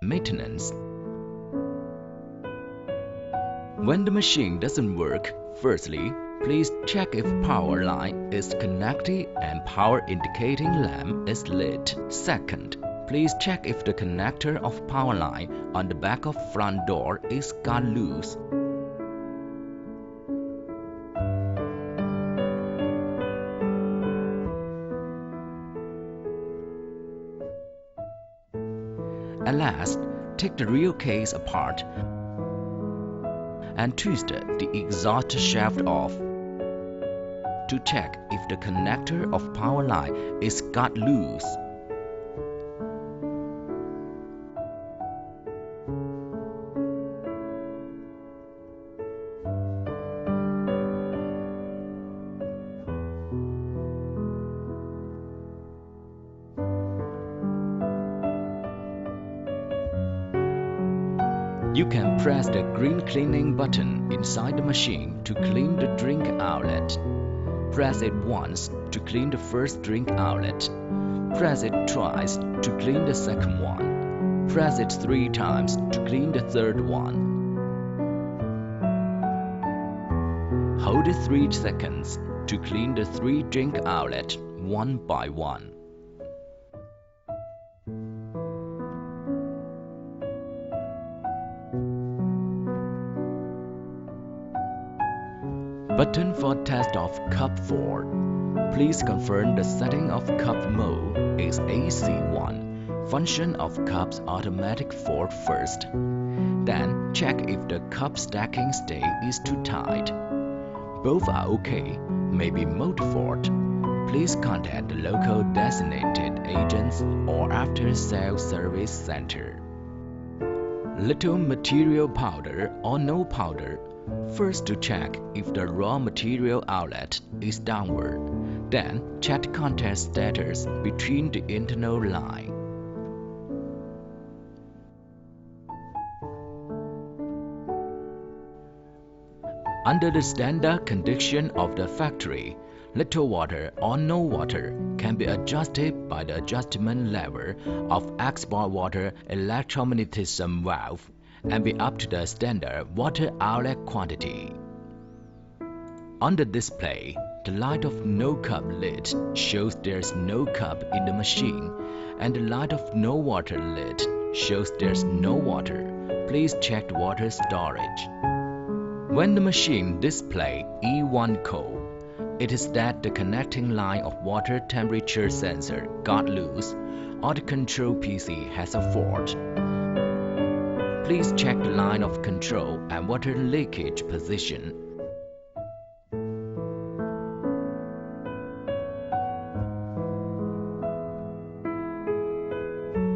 maintenance. When the machine doesn't work, firstly, please check if power line is connected and power indicating lamp is lit. Second, please check if the connector of power line on the back of front door is got loose. At last, take the rear case apart and twist the exhaust shaft off to check if the connector of power line is got loose. You can press the green cleaning button inside the machine to clean the drink outlet. Press it once to clean the first drink outlet. Press it twice to clean the second one. Press it 3 times to clean the third one. Hold it 3 seconds to clean the 3 drink outlet one by one. Button for test of cup 4. Please confirm the setting of cup mode is AC1. Function of cup's automatic fault first. Then check if the cup stacking state is too tight. Both are okay, maybe mode fault. Please contact the local designated agents or after-sales service center. Little material powder or no powder. First to check if the raw material outlet is downward, then check the contact status between the internal line. Under the standard condition of the factory, little water or no water can be adjusted by the adjustment lever of export water electromagnetism valve and be up to the standard water outlet quantity. On the display, the light of no cup lit shows there's no cup in the machine, and the light of no water lit shows there's no water. Please check the water storage. When the machine displays E1 cold, it is that the connecting line of water temperature sensor got loose or the control PC has a fault. Please check the line of control and water leakage position.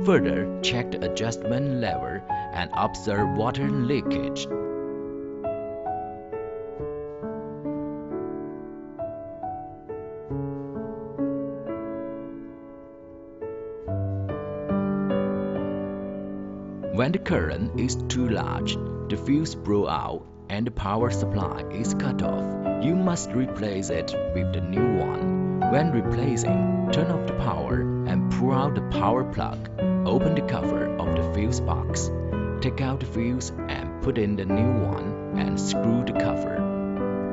Further, check the adjustment lever and observe water leakage. When the current is too large, the fuse blows out and the power supply is cut off. You must replace it with the new one. When replacing, turn off the power and pull out the power plug. Open the cover of the fuse box. Take out the fuse and put in the new one and screw the cover.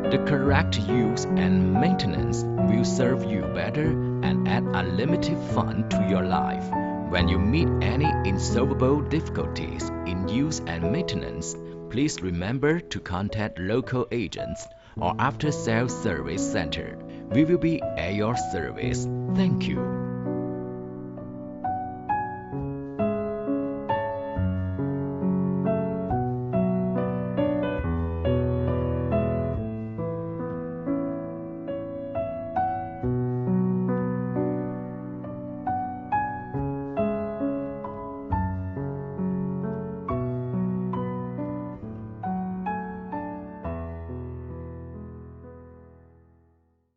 The correct use and maintenance will serve you better and add unlimited fun to your life. When you meet any insolvable difficulties in use and maintenance, please remember to contact local agents or after-sales service center. We will be at your service. Thank you.